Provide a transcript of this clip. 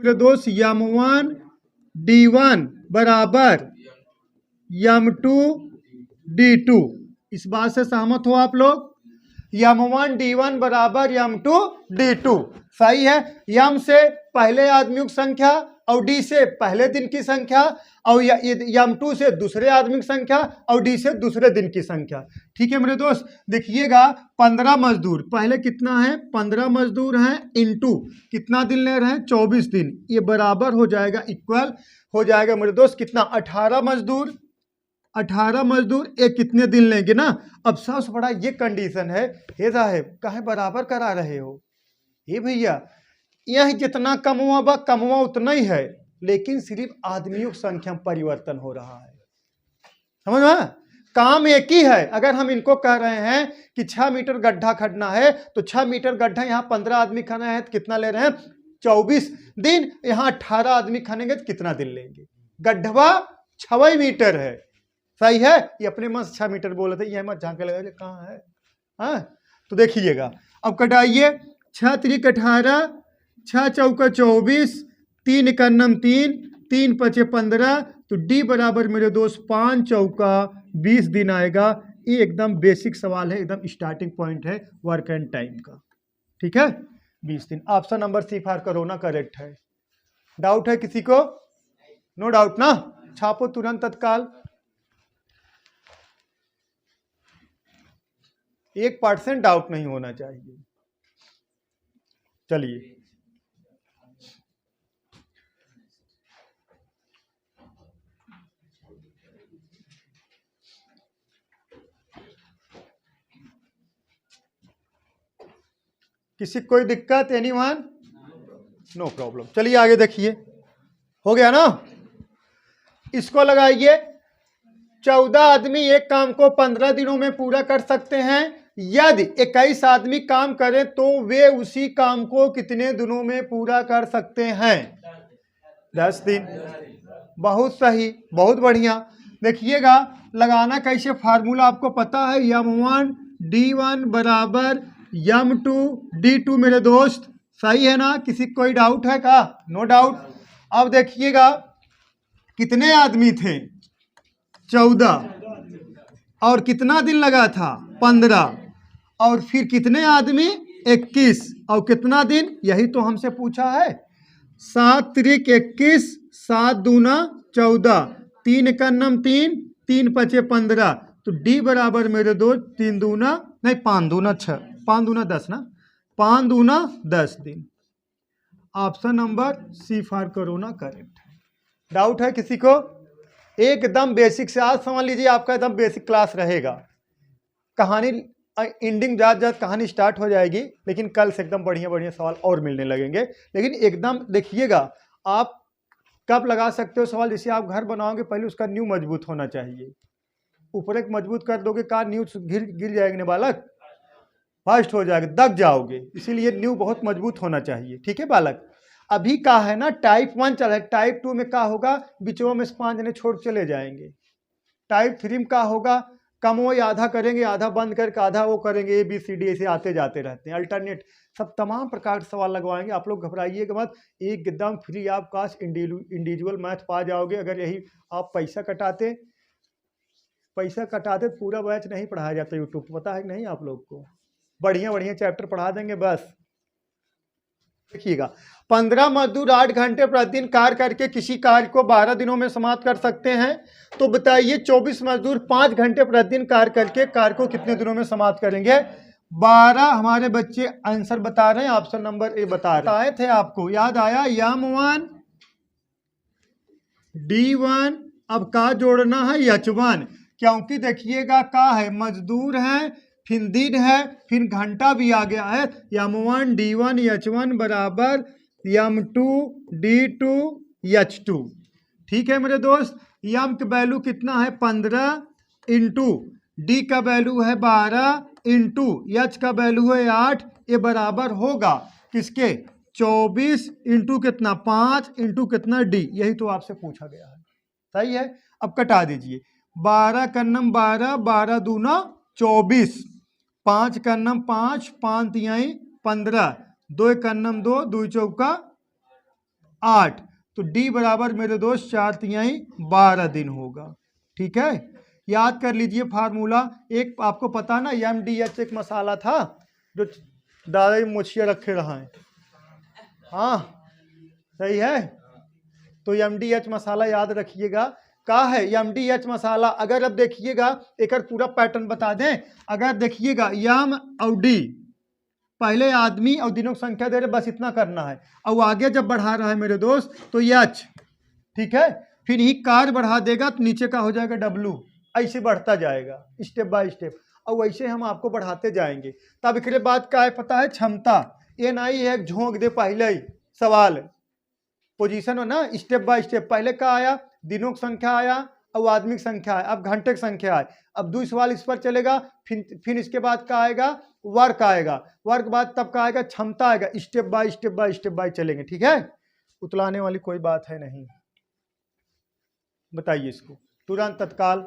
मेरे दोस्त यम1 D1 बराबर यम2 D2। इस बात से सहमत हो आप लोग? यम1 D1 बराबर यम2 D2 सही है। यम से पहले आदमियों की संख्या और डी से पहले दिन की संख्या और यम2 से दूसरे आदमी की संख्या और डी से दूसरे दिन की संख्या। ठीक है मेरे दोस्त, देखिएगा 15 मजदूर, पहले कितना है 15 मजदूर हैं इनटू कितना दिन ले रहे हैं 24 दिन, ये बराबर हो जाएगा, इक्वल हो जाएगा मेरे दोस्त कितना 18 मजदूर। 18 मजदूर एक कितने दिन लेंगे ना। अब सबसे बड़ा ये कंडीशन है, हे साहब काहे बराबर करा रहे हो? हे भैया यह जितना कमवा उतना ही है, लेकिन सिर्फ आदमियों की संख्या में परिवर्तन हो रहा है, समझ में? काम एक ही है। अगर हम इनको कह रहे हैं कि 6 मीटर गड्ढा खड़ना है तो 6 मीटर गड्ढा यहाँ 15 आदमी खड़े हैं तो कितना ले रहे हैं 24 दिन, यहाँ 18 आदमी खनेंगे तो कितना दिन लेंगे? गड्ढवा 6 मीटर है, सही है। ये अपने मन से 6 मीटर बोले थे, ये मत झांके लगा कहाँ है। हाँ तो देखिएगा अब कटाइए, 6 त्रिक 18, 6 चौका 24, 3 इकन्नम 3, 3 पचे 15, तो डी बराबर मेरे दोस्त 5 चौका 20 दिन आएगा। ये एकदम बेसिक सवाल है, एकदम स्टार्टिंग पॉइंट है वर्क एंड टाइम का। ठीक है 20 दिन। ऑप्शन नंबर सी फार करोना करेक्ट है। डाउट है किसी को? नो डाउट ना, छापो तुरंत तत्काल। 1% डाउट नहीं होना चाहिए। चलिए किसी कोई दिक्कत? एनीवन? No problem. चलिए आगे देखिए, हो गया ना। इसको लगाइए, 14 आदमी एक काम को 15 दिनों में पूरा कर सकते हैं। यदि 21 आदमी काम करें तो वे उसी काम को कितने दिनों में पूरा कर सकते हैं? 10 दिन। बहुत सही, बहुत बढ़िया। देखिएगा लगाना कैसे, फार्मूला आपको पता है, यम1 D1 बराबर यम2 D2 मेरे दोस्त, सही है ना? किसी कोई डाउट है का? No doubt. अब देखिएगा कितने आदमी थे 14, और कितना दिन लगा था 15, और फिर कितने आदमी 21, और कितना दिन, यही तो हमसे पूछा है। 7 त्रिक 21, 7 दूना 14, 3 इकन्नम 3, 3 पचे 15, तो डी बराबर मेरे दो 3 दूना नहीं 5 दूना 6, 5 दूना 10 ना, 5 दूना 10 दिन। ऑप्शन नंबर सी फार करोना करेक्ट है। डाउट है किसी को? एकदम बेसिक से आज समझ लीजिए, आपका एकदम बेसिक क्लास रहेगा। कहानी एंडिंग जात कहानी स्टार्ट हो जाएगी, लेकिन कल से एकदम बढ़िया बढ़िया सवाल और मिलने लगेंगे। लेकिन एकदम देखिएगा, आप कब लगा सकते हो सवाल, जैसे आप घर बनाओगे पहले उसका नींव मजबूत होना चाहिए। ऊपर एक मजबूत कर दोगे का नींव गिर जाएंगे बालक, फास्ट हो जाएगा, दब जाओगे। इसीलिए नींव बहुत मजबूत होना चाहिए। ठीक है बालक। अभी का है ना टाइप 1 चल रहा है, टाइप 2 में क्या होगा, बिचों में 5 जने छोड़ चले जाएंगे। टाइप 3 में क्या होगा, कम वो आधा करेंगे, आधा बंद करके आधा वो करेंगे, ABCD ऐसे आते जाते रहते हैं। अल्टरनेट सब तमाम प्रकार के सवाल लगवाएंगे, आप लोग घबराइएगा मत, एकदम free of cost individual math पा जाओगे। अगर यही आप पैसा कटाते तो पूरा बैच नहीं पढ़ाया जाता यूट्यूब पर, पता है कि नहीं आप लोग को? बढ़िया बढ़िया चैप्टर पढ़ा देंगे बस। देखिएगा 15 मजदूर 8 घंटे प्रतिदिन कार्य करके किसी कार्य को 12 दिनों में समाप्त कर सकते हैं, तो बताइए 24 मजदूर 5 घंटे प्रतिदिन कार्य करके कार्य को कितने दिनों में समाप्त करेंगे? 12। हमारे बच्चे आंसर बता रहे हैं, ऑप्शन नंबर ए बता रहे थे, आपको याद आया। यम1 D1, अब का जोड़ना है H1, क्योंकि देखिएगा का है मजदूर है, फिर दिन है, फिर घंटा भी आ गया है। यम1 D1 H1 बराबर यम2 D2 H2। ठीक है मेरे दोस्त, यम का वैल्यू कितना है 15 इंटू डी का वैल्यू है 12 इंटू एच का वैल्यू है 8, ये बराबर होगा किसके 24 इंटू कितना 5 इंटू कितना डी, यही तो आपसे पूछा गया है। सही है। अब कटा दीजिए, 12 कन्नम 12, 12 दूना 24, 5 कन्नम 5, 5 तिहाई 15, 2 कन्नम 2, 2 चौका 8, तो डी बराबर मेरे दोस्त 4 तिहाई 12 दिन होगा। ठीक है, याद कर लीजिए फार्मूला। एक आपको पता ना MDH एक मसाला था जो दादा मुछिया रखे रहा है। हाँ सही है, तो MDH मसाला याद रखिएगा। का है MDH मसाला, अगर अब देखिएगा एक पूरा पैटर्न बता दें। अगर देखिएगा यम और डी, पहले आदमी और दिनों की संख्या दे रहे, बस इतना करना है। और आगे जब बढ़ा रहा है मेरे दोस्त तो H, ठीक है, फिर ही कार बढ़ा देगा तो नीचे का हो जाएगा W, ऐसे बढ़ता जाएगा स्टेप बाय स्टेप। और वैसे हम आपको बढ़ाते जाएंगे। तब एक बात का है पता है, क्षमता ये नहीं है झोंक दे पहले ही सवाल पोजीशन हो ना, स्टेप बाय स्टेप। पहले का आया दिनों की संख्या आया और आदमी की संख्या है, अब घंटे की संख्या है। अब 2 सवाल इस पर चलेगा, फिर इसके बाद का आएगा वर्क आएगा, वर्क बाद तब का आएगा क्षमता आएगा। Step by step by step by चलेंगे। ठीक है, उतलाने वाली कोई बात है नहीं। बताइए इसको तुरंत तत्काल।